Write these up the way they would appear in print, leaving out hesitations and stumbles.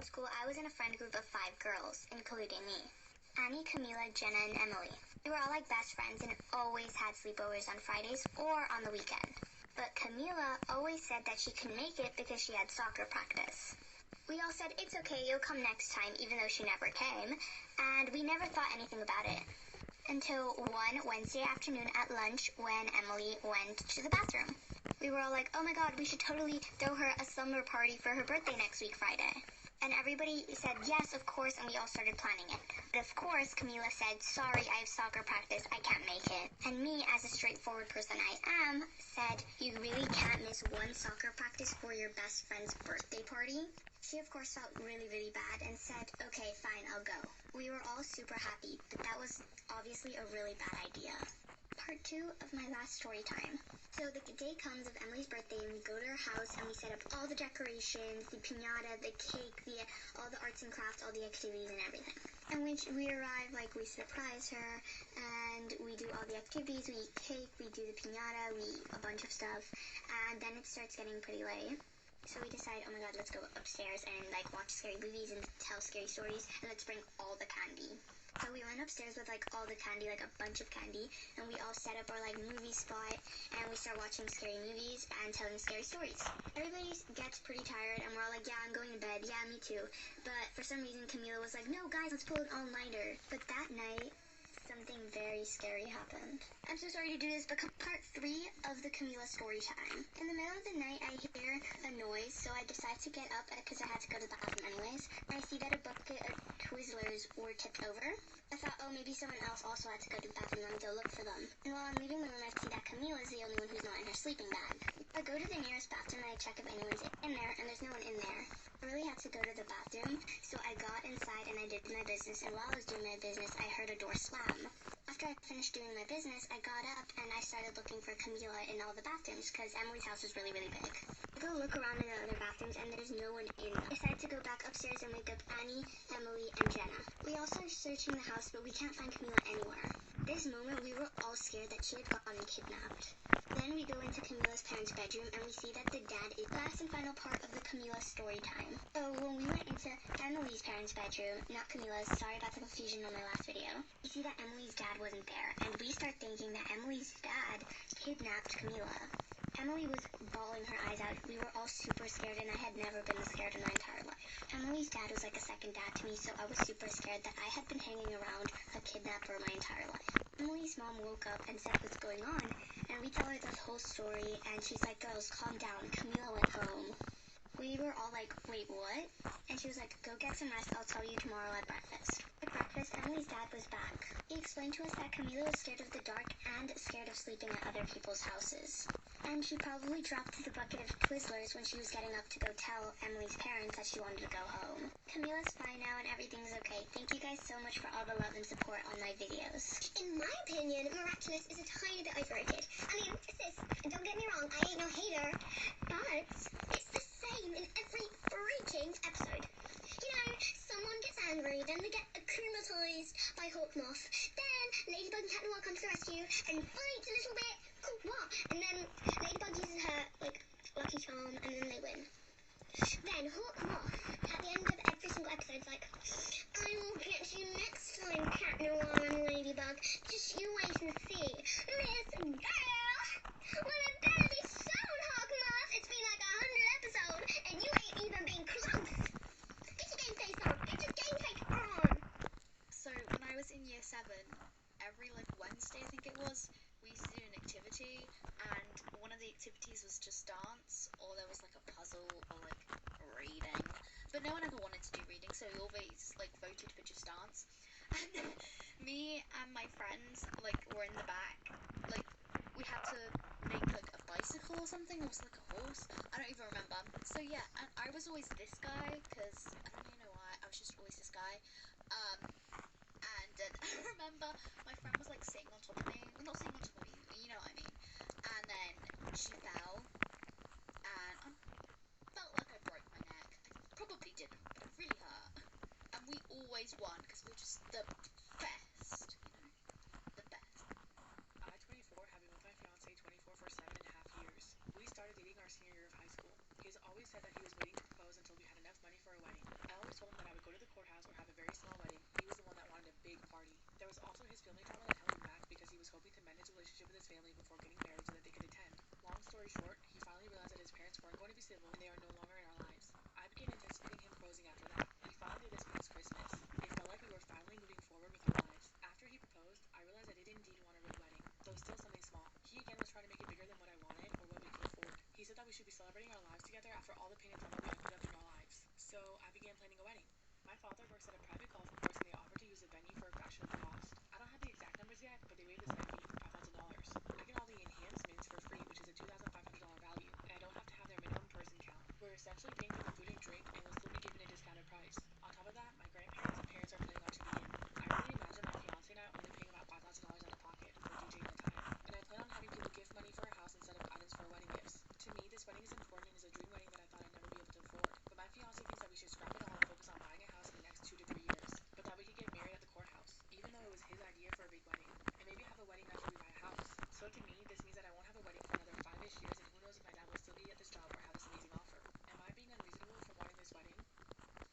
School, I was in a friend group of 5 girls, including me. Annie, Camila, Jenna, and Emily. We were all like best friends and always had sleepovers on Fridays or on the weekend. But Camila always said that she couldn't make it because she had soccer practice. We all said, it's okay, you'll come next time, even though she never came, and we never thought anything about it. Until one Wednesday afternoon at lunch when Emily went to the bathroom. We were all like, oh my god, we should totally throw her a slumber party for her birthday next week, Friday. And everybody said yes, of course, and we all started planning it. But of course, Camila said, sorry, I have soccer practice, I can't make it. And me, as a straightforward person I am, said, you really can't miss one soccer practice for your best friend's birthday party? She, of course, felt really, really bad and said, okay, fine, I'll go. We were all super happy, but that was obviously a really bad idea. Part 2 of my last story time. So the day comes of Emily's birthday and we go to her house and we set up all the decorations, the piñata, the cake, all the arts and crafts, all the activities and everything. And when we arrive, like, we surprise her and we do all the activities, we eat cake, we do the piñata, we eat a bunch of stuff, and then it starts getting pretty late. So we decide, oh my god, let's go upstairs and like watch scary movies and tell scary stories, and let's bring all the candy. So we went upstairs with like all the candy, like a bunch of candy, and we all set up our like movie spot, and we start watching scary movies and telling scary stories. Everybody gets pretty tired, and we're all like, yeah, I'm going to bed, yeah, me too. But for some reason, Camila was like, no guys, let's pull an all-nighter. But that night, something very scary happened. I'm so sorry to do this, but part 3 of the Camila story time. In the middle of the night, I hear a noise, so I decide to get up because I had to go to the bathroom anyways. And I see that a bucket of Twizzlers were tipped over. I thought, oh, maybe someone else also had to go to the bathroom. Let me go look for them. And while I'm leaving the room, I see that Camila is the only one who's not in her sleeping bag. I go to the nearest bathroom and I check if anyone's in there, and there's no one in there. I really had to go to the bathroom, so I got inside and I did my business, and while I was doing my business, I heard a door slam. After I finished doing my business, I got up and I started looking for Camila in all the bathrooms, because Emily's house is really, really big. I go look around in the other bathrooms, and there's no one in. I decide to go back upstairs and wake up Annie, Emily, and Jenna. We all start searching the house, but we can't find Camila anywhere. This moment, we were all scared that she had gotten kidnapped. Then we go into Camila's parents' bedroom, and we see that the dad is the last and final part of the Camila story time. So when we went into Emily's parents' bedroom, not Camila's, sorry about the confusion on my last video, we see that Emily's dad wasn't there, and we start thinking that Emily's dad kidnapped Camila. Emily was bawling her eyes out. We were all super scared, and I had never been this scared in my entire life. Emily's dad was like a second dad to me, so I was super scared that I had been hanging around a kidnapper my entire life. Emily's mom woke up and said what's going on, and we tell her this whole story, and she's like, girls, calm down, Camila went home. We were all like, wait, what? And she was like, go get some rest, I'll tell you tomorrow at breakfast. At breakfast, Emily's dad was back. He explained to us that Camila was scared of the dark and scared of sleeping at other people's houses. And she probably dropped the bucket of Twizzlers when she was getting up to go tell Emily's parents that she wanted to go home. Camila's fine now and everything's okay. Thank you guys so much for all the love and support on my videos. In my opinion, miraculous is a tiny bit overrated. I mean, sis, don't get me wrong, I ain't no hater, but it's the same in every freaking episode. You know, someone gets angry, then they get acclimatized by Hawk Moth, then Ladybug and Captain Wall come to the rescue and fight a little bit, and then Ladybug uses her, like, lucky charm, and then they win. Then Hawk Moth, at the end of every single episode, is like, I will get you next time, Cat Noir and Ladybug. Just you wait and see. Miss Girl, well, it better be soon, Hawk Moth. It's been like 100 episodes, and you ain't even been close. Get your game face on. Get your game face on. So, when I was in year 7, every, like, Wednesday, I think it was, we used to do an activity, and one of the activities was just dance, or there was like a puzzle, or like reading, but no one ever wanted to do reading, so we always like voted for just dance. And me and my friends like were in the back, like we had to make like a bicycle or something, or was like a horse, I don't even remember. So yeah, and I was always this guy, because I don't even know why, I was just always this guy. And then I remember my friend was like sitting on top of me, well, not sitting on top of me, you know what I mean, and then she fell, and I felt like I broke my neck. I probably didn't, but it really hurt, and we always won, because we were just the best, you know, the best. I'm 24, have been with my fiance 24 for 7.5 years. We started dating our senior year of high school. He has always said that he was waiting to propose until we had enough money for a wedding. I always family drama that held him back because he was hoping to mend his relationship with his family before getting married so that they could attend. Long story short, he finally realized that his parents weren't going to be civil and they are no longer in our lives. I began anticipating him proposing after that. We finally did this past Christmas. It felt like we were finally moving forward with our lives. After he proposed, I realized I did indeed want a real wedding, though still something small. He again was trying to make it bigger than what I wanted or what we could afford. He said that we should be celebrating our lives together after all the pain and trauma we had put up in our lives. So I began planning a wedding. My father works at a private golf course and they offered to use the venue for a fraction of the cost. I don't have the exact numbers yet, but they waived the site fee, $5,000. I get all the enhancements for free, which is a $2,500 value, and I don't have to have their minimum person count. We're essentially paying for the food and drink and will still be given a discounted price. On top of that, my grandparents and parents are planning on chipping in. I really imagine my fiance and I only paying about $5,000 out of pocket for DJ and attire, and I plan on having people gift money for our house instead of items for wedding gifts. To me, this wedding is important and is a dream wedding that I thought I'd never be able to afford. But my fiance thinks that we should scrap it all and focus on buying a house in the next 2 to 3 years, but that we could get married at the courthouse, even though it was his idea for a big wedding, and maybe have a wedding after we buy a house. So to me, this means that I won't have a wedding for another 5-ish years, and who knows if my dad will still be at this job or have this amazing offer. Am I being unreasonable for wanting this wedding?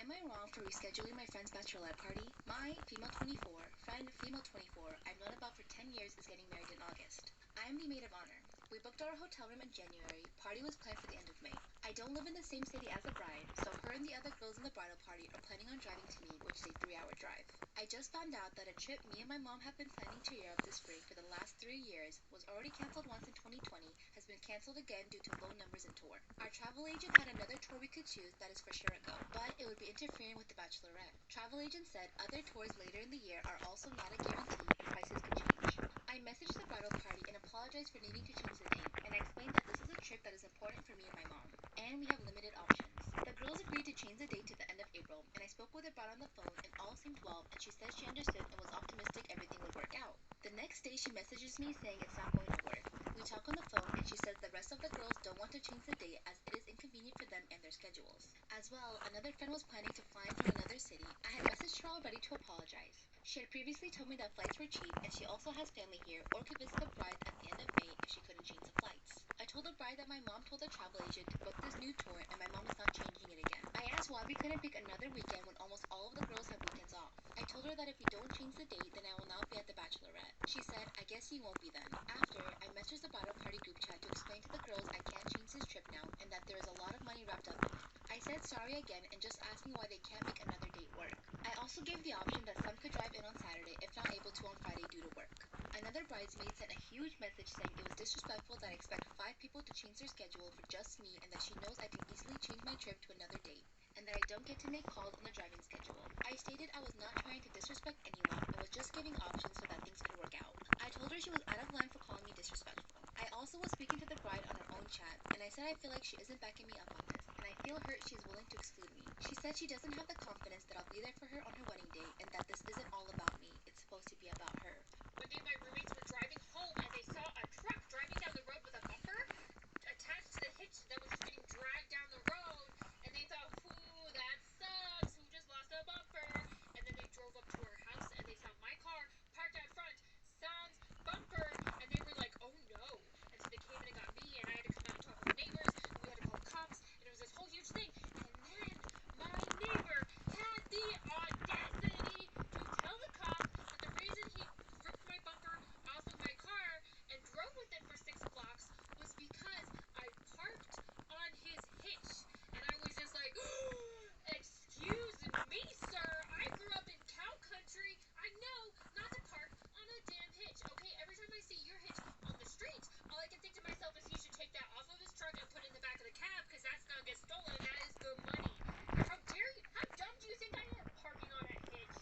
Am I wrong for rescheduling my friend's bachelorette party? My female 24, friend female 24, I've known about for 10 years is getting married in August. I am the maid of honor. We booked our hotel room in January. Party was planned for the end of May. I don't live in the same city as the bride, so her and the other girls in the bridal party are planning on driving to me, which is a 3-hour drive. I just found out that a trip me and my mom have been planning to Europe this spring for the last 3 years, was already canceled once in 2020, has been canceled again due to low numbers in tour. Our travel agent had another tour we could choose that is for sure a go, but it would be interfering with the bachelorette. Travel agent said other tours later in the year are also not a guarantee and prices could change. I messaged the bridal party and apologized for needing to change the date, and I explained that this is a trip that is important for me and my mom, and we have limited options. The girls agreed to change the date to the end of April, and I spoke with the bride on the phone and all seemed well, and she said she understood and was optimistic everything would work out. The next day she messages me saying it's not going to work. We talk on the phone and she says the rest of the girls don't want to change the date as it is inconvenient for them and their schedules. As well, another friend was planning to fly into another city. I had messaged her already to apologize. She had previously told me that flights were cheap and she also has family here or could visit the bride at the end of May if she couldn't change the flights. I told the bride that my mom told the travel agent to book this new tour and my mom is not changing it again. I asked why we couldn't pick another weekend when almost all of the girls have weekends off. I told her that if we don't change the date, then I will not be at the bachelorette. She said, I guess you won't be then. After, I messaged the bridal party group chat to explain to the girls I can't change this trip now and that there is a lot of money wrapped up in it. I said sorry again and just asking why they can't make another date work. I also gave the option that some could drive in on Saturday if not able to on Friday due to work. Another bridesmaid sent a huge message saying it was disrespectful that I expect 5 people to change their schedule for just me and that she knows I can easily change my trip to another date and that I don't get to make calls on the driving schedule. I stated I was not trying to disrespect anyone and was just giving options so that things could work out. I told her she was out of line for calling me disrespectful. I also was speaking to the bride on her own chat and I said I feel like she isn't backing me up on this and I feel hurt she is willing to exclude me. She said she doesn't have the confidence that I'll be there for her on her wedding day and that this isn't all about me, it's supposed to be about her. One day my roommates were driving home and they saw a truck driving down the road with a bumper attached to the hitch that was just getting dragged down the road, and they thought, ooh, that sucks, who just lost a bumper? And then they drove up to our house and they saw my car parked out front, sans bumper, and they were like, oh no. And so they came in and got me and I had to come out and talk with the neighbors and we had to call the cops and it was this whole huge thing. And then my neighbor had the audacity to tell the cop that the reason he ripped my bumper off of my car and drove with it for 6 blocks was because I parked on his hitch. And I was just like, excuse me, sir, I grew up in cow country. I know not to park on a damn hitch, okay? Every time I see your hitch on the street, all I can think to myself is he should take that off of his truck and put it in the back of the cab because that's not get stolen. That is good money. How dare you? How dumb do you think I am parking on a hitch?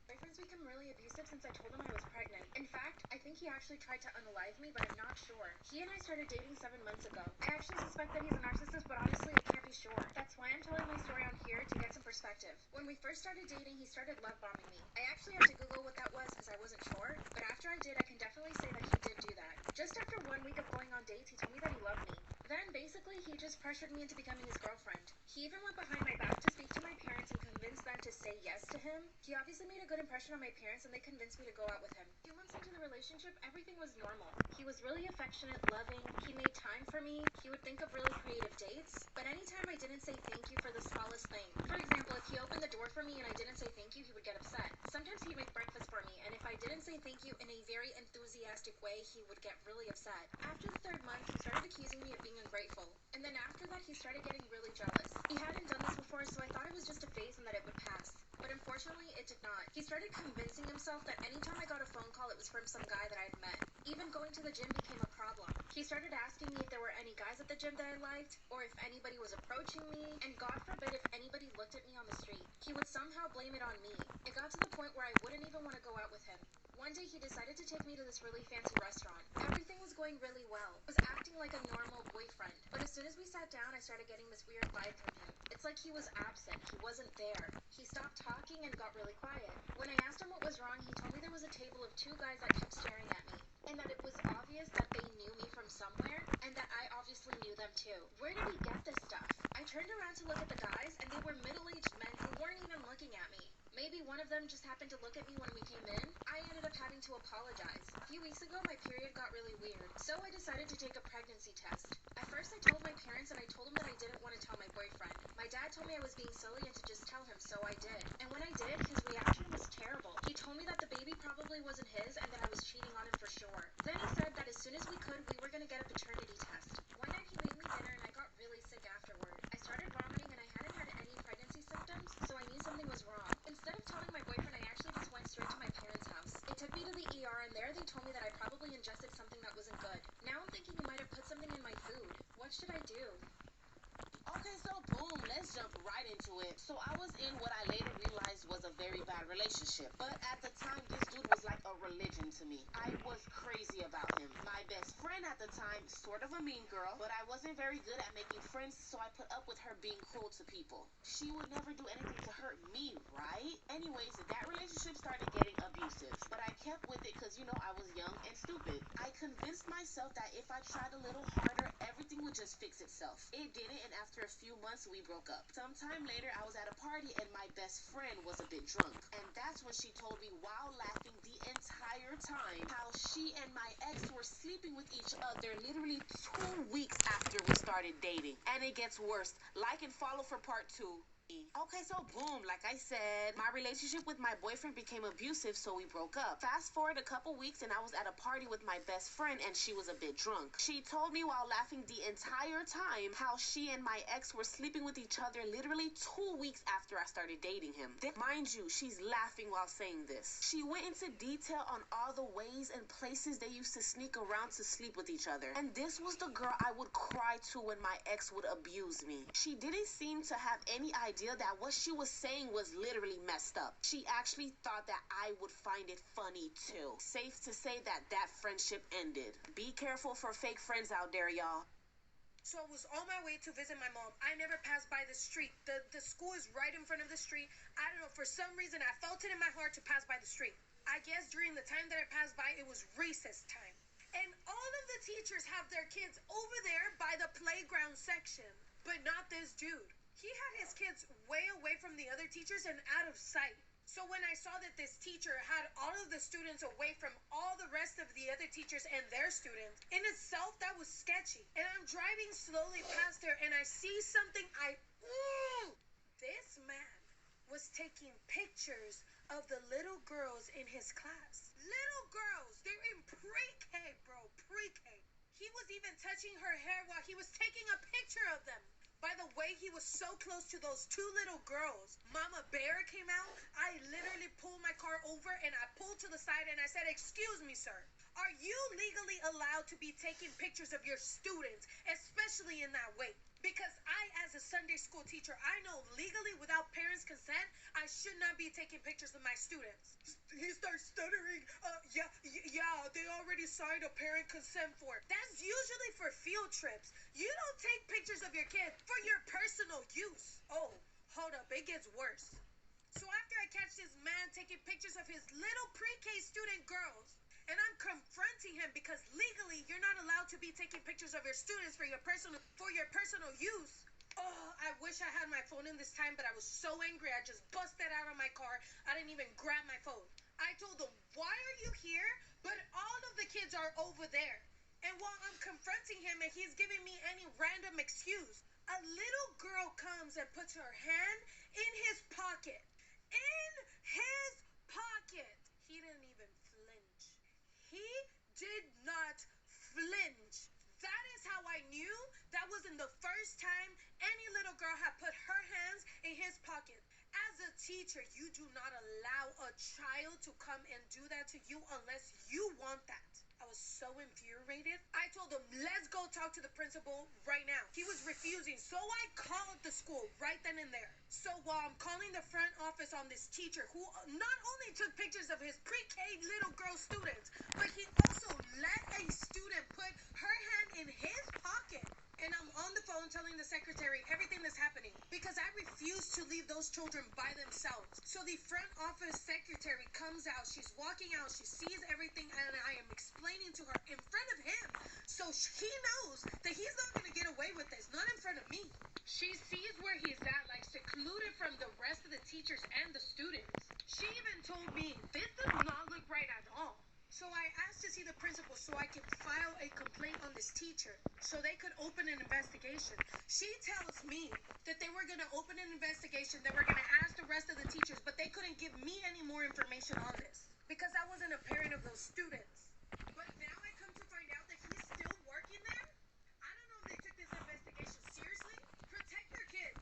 Boyfriend's become really abusive since I told him I was pregnant. In fact, I think he actually tried to unalive me, but I'm not sure. He and I started dating 7 months ago. I actually suspect that he's a narcissist, but honestly, I can't be sure. That's why I'm telling my story on here to get some perspective. When we first started dating, he started love bombing me. I actually had to Google what that was because I wasn't sure, but after I did, I can definitely say that he did do that. Just after 1 week of going on dates, he told me that he loved me. Then, basically, he just pressured me into becoming his girlfriend. He even went behind my back to speak to my parents and convince them to say yes to him. He obviously made a good impression on my parents and they convinced me to go out with him. 2 months into the relationship, everything was normal. He was really affectionate, loving, he made time for me, he would think of really creative dates, but anytime I didn't say thank you for the smallest thing. For example, if he opened the door for me and I didn't say thank you, he would get upset. Sometimes he'd make breakfast for me, and if I didn't say thank you in a very enthusiastic way, he would get really upset. After the 3rd month, he started accusing me of being ungrateful. And then after that, he started getting really jealous. He hadn't done this before, so I thought it was just a phase and that it would pass. But unfortunately, it did not. He started convincing himself that anytime I got a phone call, it was from some guy that I'd met. Even going to the gym became a problem. He started asking me if there were any guys at the gym that I liked, or if anybody was approaching me, and God forbid if anybody looked at me on the street. He would somehow blame it on me. It got to the point where I wouldn't even want to go out with him. One day he decided to take me to this really fancy restaurant. Everything was going really well. I was acting like a normal boyfriend. But as soon as we sat down, I started getting this weird vibe from him. It's like he was absent. He wasn't there. He stopped talking and got really quiet. When I asked him what was wrong, he told me there was a table of 2 guys that kept staring at me, and that it was obvious that they knew me from somewhere, and that I obviously knew them too. Where did he get this stuff? I turned around to look at the guys, and they were middle-aged men who weren't even looking at me. Maybe one of them just happened to look at me when we came in. I ended up having to apologize. A few weeks ago, my period got really weird, so I decided to take a pregnancy test. At first, I told my parents, and I told them that I didn't want to tell my boyfriend. My dad told me I was being silly and to just tell him, so I did. And when I did, his reaction was terrible. He told me that the baby probably wasn't his and that I was cheating on him for sure. Then he said that as soon as we could, we were going to get a paternity test. One night, he made me dinner, and I got really sick afterward. I started vomiting, and I hadn't had any pregnancy symptoms, so I knew something was wrong. Instead of telling my boyfriend, I actually just went straight to my parents' house. They took me to the ER, and there they told me that I probably ingested something that wasn't good. Now I'm thinking he might have put something in my food. What should I do? Okay, so boom, let's jump right into it. So I was in what I later realized was a very bad relationship. But at the time, this dude was like a religion to me. I was crazy about him. My best friend at the time, sort of a mean girl, but I wasn't very good at making friends, so I put up with her being cruel to people. She would never do anything to hurt me, right? Anyways, that relationship started getting abusive. But I kept with it because, I was young and stupid. I convinced myself that if I tried a little harder, everything would just fix itself. It didn't, and after a few months, we broke up. Sometime later, I was at a party, and my best friend was a bit drunk. And that's when she told me, while laughing the entire time, how she and my ex were sleeping with each other literally 2 weeks after we started dating. And it gets worse. Like and follow for part 2. Okay, so boom, like I said, my relationship with my boyfriend became abusive, so we broke up. Fast forward a couple weeks, and I was at a party with my best friend, and she was a bit drunk. She told me while laughing the entire time how she and my ex were sleeping with each other literally 2 weeks after I started dating him. Then, mind you, she's laughing while saying this. She went into detail on all the ways and places they used to sneak around to sleep with each other. And this was the girl I would cry to when my ex would abuse me. She didn't seem to have any idea that what she was saying was literally messed up. She actually thought that I would find it funny too. Safe to say that friendship ended. Be careful for fake friends out there, y'all. So I was on my way to visit my mom. I never passed by the street. The school is right in front of the street. I don't know, for some reason I felt it in my heart to pass by the street. I guess during the time that I passed by, it was recess time. And all of the teachers have their kids over there by the playground section. But not this dude. He had his kids way away from the other teachers and out of sight. So when I saw that this teacher had all of the students away from all the rest of the other teachers and their students, in itself, that was sketchy. And I'm driving slowly past there, and I see something This man was taking pictures of the little girls in his class. Little girls! They're in pre-K, bro. Pre-K. He was even touching her hair while he was taking a picture of them. By the way, he was so close to those 2 little girls. Mama Bear came out. I literally pulled my car over, and I pulled to the side, and I said, "Excuse me, sir. Are you legally allowed to be taking pictures of your students, especially in that way?" Because I, as a Sunday school teacher, I know legally without parents' consent, I should not be taking pictures of my students. He starts stuttering. Yeah, they already signed a parent consent form. That's usually for field trips. You don't take pictures of your kid for your personal use. Oh, hold up, it gets worse. So after I catch this man taking pictures of his little pre-K student girls, and I'm confronting him because legally you're not allowed to be taking pictures of your students for your personal use. Oh, I wish I had my phone in this time, but I was so angry I just busted out of my car. I didn't even grab my phone. I told him, "Why are you here? But all of the kids are over there." And while I'm confronting him and he's giving me any random excuse, a little girl comes and puts her hand in his pocket. In his pocket. He did not flinch. That is how I knew that wasn't the first time any little girl had put her hands in his pocket. As a teacher, you do not allow a child to come and do that to you unless you want that. I was so infuriated. I told him, let's go talk to the principal right now. He was refusing, so I called the school right then and there. So while I'm calling the front office on this teacher who not only took pictures of his pre-K little girl students, but he also let a student put her hand in his pocket. And I'm on the phone telling the secretary everything that's happening because I refuse to leave those children by themselves. So the front office secretary comes out. She's walking out. She sees everything, and I am explaining to her in front of him. So he knows that he's not going to get away with this, not in front of me. She sees where he's at, like secluded from the rest of the teachers and the students. She even told me, this does not look right at all. So I asked to see the principal so I could file a complaint on this teacher so they could open an investigation. She tells me that they were going to open an investigation, they were going to ask the rest of the teachers, but they couldn't give me any more information on this because I wasn't a parent of those students. But now I come to find out that he's still working there? I don't know if they took this investigation seriously. Protect their kids.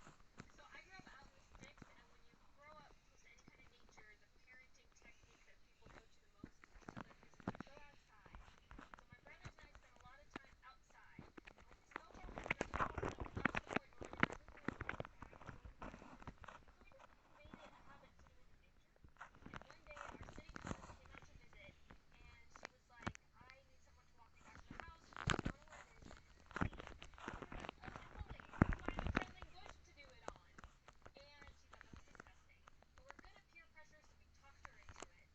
So I grew up out in the sticks, and when you grow up close to any kind of nature, the parenting technique that people go to the most is to tell their kids to go outside. So my brothers and I spent a lot of time outside. And with the snow blowing and the snow blowing, I was the point where every day we were outside. So we just made it a habit to do it in nature. And one day our city cousin came out to visit, and she was like, I need someone to walk me back to the house. She doesn't know where it is, and it's clean. And we were like, Emily, find a friendly bush to do it on. And she thought that was disgusting. But we're good at peer pressure, so we talked her into it.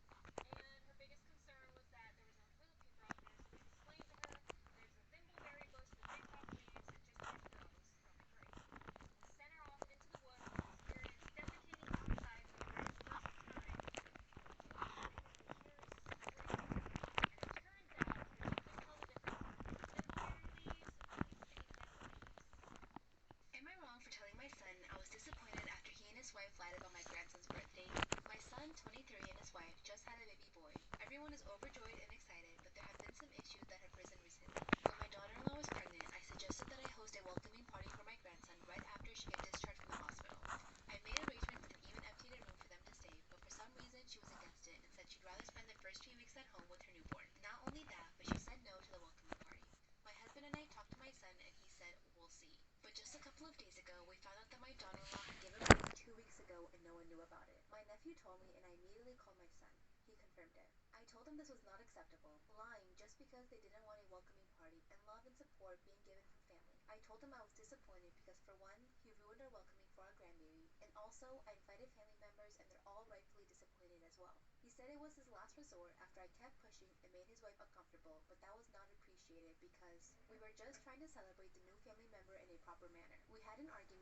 And her biggest concern was that there was no toilet paper out there, so we explained to her there's a thimbleberry bush with big top leaves, it just needs those. They'll be great. We sent her off into the woods and experienced defecating outside for the very first time. But we didn't because we hear her scream. And it turns out that she couldn't tell the difference between thimbleberry leaves and really skinny fennel leaves. Am I wrong for telling my son I was disappointed after he and his wife lied about my grandson's birthday? My son, 23, and his wife just had a baby boy. Everyone is overjoyed and excited, but there have been some issues that have risen recently. When my daughter-in-law was pregnant, I suggested that I host a welcoming party for my grandson right after she get discharged from the hospital. I made arrangements and even emptied a room for them to stay, but for some reason she was against it and said she'd rather spend the first few weeks at home with her newborn. Not only that, but she said no to the welcoming party. My husband and I talked to my son and he said, we'll see. But just a couple of days ago, we found out that my daughter-in-law had given birth 2 weeks ago and no one knew about it. My nephew told me and I immediately called my son. He confirmed it. I told him this was not acceptable, lying just because they didn't want a welcoming party and love and support being given from family. I told him I was disappointed because for one, he ruined our welcoming for our grandbaby, and also I invited family members and they're all rightfully disappointed as well. He said it was his last resort after I kept pushing and made his wife uncomfortable, but that was not appreciated because we were just trying to celebrate the new family member in a proper manner. We had an argument